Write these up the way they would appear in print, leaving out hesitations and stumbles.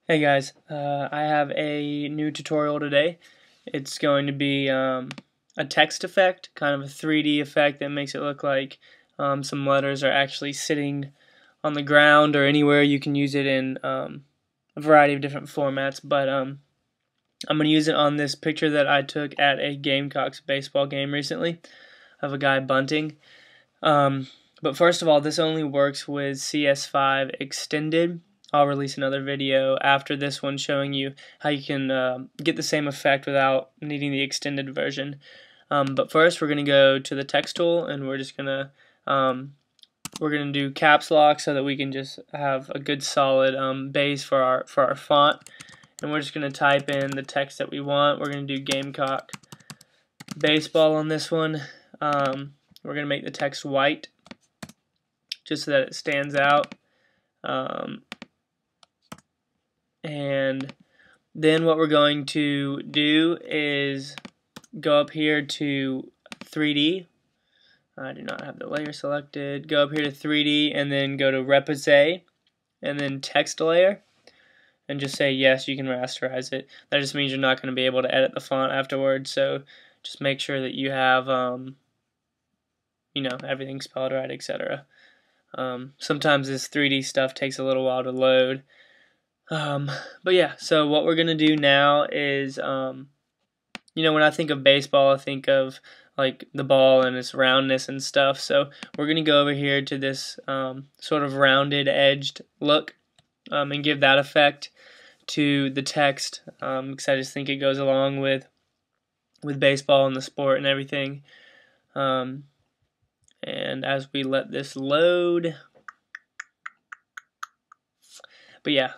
Hey guys, I have a new tutorial today. It's going to be a text effect, kind of a 3D effect that makes it look like some letters are actually sitting on the ground or anywhere. You can use it in a variety of different formats, but I'm going to use it on this picture that I took at a Gamecocks baseball game recently of a guy bunting. But first of all, this only works with CS5 Extended. I'll release another video after this one showing you how you can get the same effect without needing the extended version. But first, we're going to go to the text tool, and we're just going to do caps lock so that we can just have a good solid base for our font. And we're just going to type in the text that we want. We're going to do Gamecock baseball on this one. We're going to make the text white just so that it stands out. And then what we're going to do is go up here to 3D. I do not have the layer selected. Go up here to 3D and then go to Repose and then text layer and just say yes, you can rasterize it. That just means you're not going to be able to edit the font afterwards, so just make sure that you have everything spelled right, etc. Sometimes this 3D stuff takes a little while to load. But yeah, so what we're gonna do now is, when I think of baseball, I think of like the ball and its roundness and stuff. So we're gonna go over here to this sort of rounded, edged look, and give that effect to the text, because I just think it goes along with baseball and the sport and everything. And as we let this load. But yeah,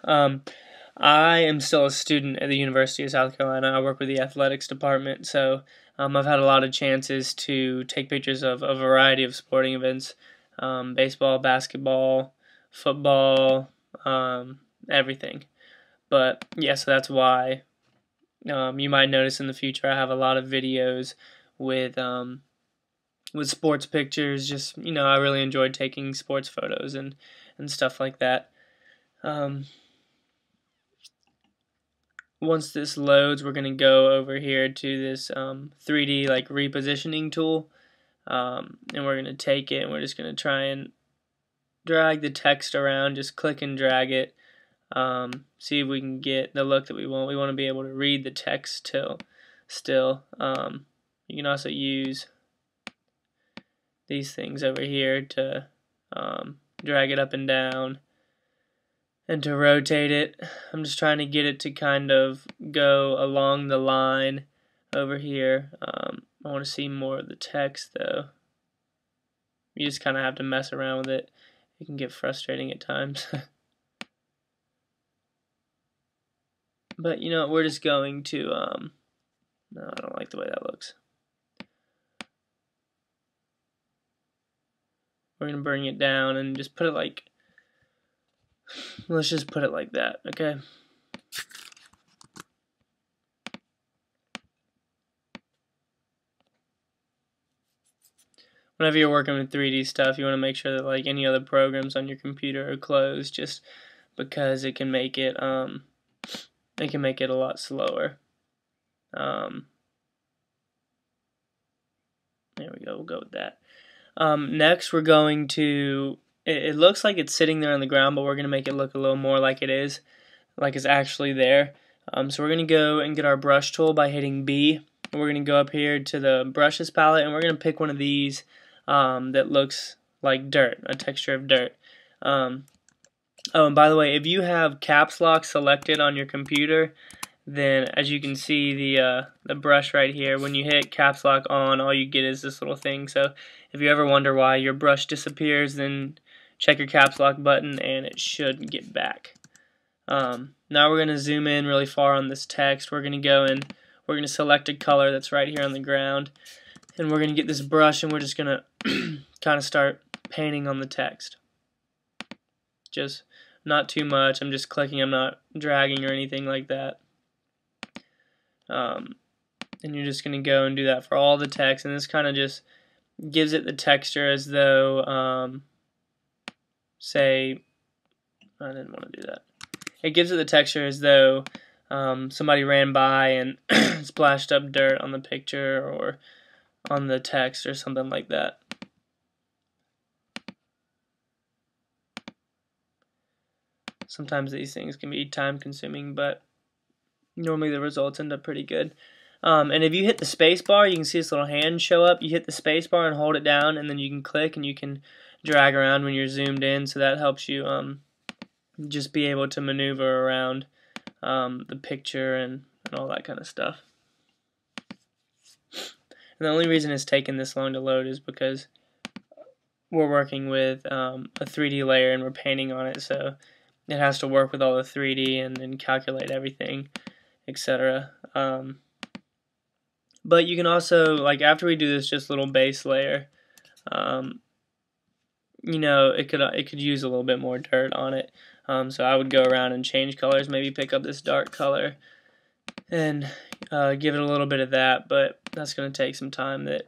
I am still a student at the University of South Carolina. I work with the athletics department, so I've had a lot of chances to take pictures of a variety of sporting events, baseball, basketball, football, everything. But yeah, so that's why you might notice in the future I have a lot of videos with sports pictures. Just I really enjoyed taking sports photos and stuff like that. Once this loads, we're going to go over here to this 3D like repositioning tool, and we're going to take it and we're just going to try and drag the text around. Just click and drag it. See if we can get the look that we want. We want to be able to read the text still. You can also use these things over here to drag it up and down and to rotate it. I'm just trying to get it to kind of go along the line over here. I want to see more of the text though. You just kind of have to mess around with it. It can get frustrating at times. But we're just going to no, I don't like the way that looks. We're going to bring it down and just put it like, let's just put it like that, okay? Whenever you're working with 3D stuff, you want to make sure that like any other programs on your computer are closed, just because it can make it a lot slower. There we go. We'll go with that. Next, we're going to. It looks like it's sitting there on the ground, but we're going to make it look a little more like it is, like it's actually there. So we're going to go and get our brush tool by hitting B. And we're going to go up here to the brushes palette, and we're going to pick one of these that looks like dirt, a texture of dirt. Oh, and by the way, if you have caps lock selected on your computer, then as you can see the brush right here, when you hit caps lock on, all you get is this little thing. So if you ever wonder why your brush disappears, then check your caps lock button and it should get back. Now we're going to zoom in really far on this text. We're going to go and we're going to select a color that's right here on the ground, and we're going to get this brush and we're just going to kind of start painting on the text. Just not too much. I'm just clicking. I'm not dragging or anything like that. And you're just going to go and do that for all the text, and this kind of just gives it the texture as though, say, I didn't want to do that. it gives it the texture as though somebody ran by and splashed up dirt on the picture or on the text or something like that. Sometimes these things can be time consuming, but normally the results end up pretty good. And if you hit the space bar, you can see this little hand show up. You hit the space bar and hold it down, and then you can click and you can drag around when you're zoomed in, so that helps you just be able to maneuver around the picture and all that kind of stuff. And the only reason it's taken this long to load is because we're working with a 3D layer and we're painting on it, so it has to work with all the 3D and calculate everything, etc. But you can also, like, after we do this just little base layer, you know, it could use a little bit more dirt on it. So I would go around and change colors, maybe pick up this dark color and give it a little bit of that, but that's going to take some time that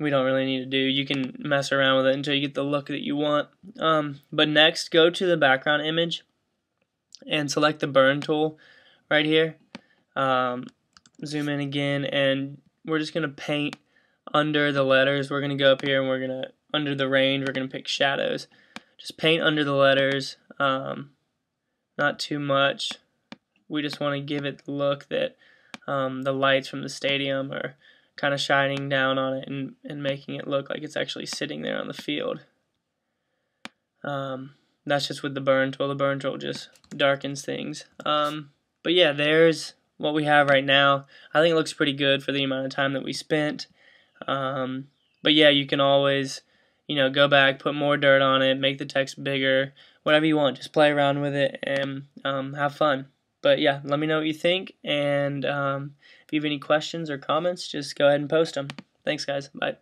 we don't really need to do. You can mess around with it until you get the look that you want. But next, go to the background image and select the burn tool right here. Zoom in again, and we're just going to paint under the letters. We're going to go up here and we're going to, under the range, we're going to pick shadows. Just paint under the letters, not too much. We just want to give it the look that the lights from the stadium are kind of shining down on it and making it look like it's actually sitting there on the field. That's just with the burn tool. The burn tool just darkens things. But yeah, there's what we have right now. I think it looks pretty good for the amount of time that we spent. But yeah, you can always, you know, go back, put more dirt on it, make the text bigger, whatever you want. Just play around with it and have fun. But yeah, let me know what you think, and if you have any questions or comments, just go ahead and post them. Thanks, guys. Bye.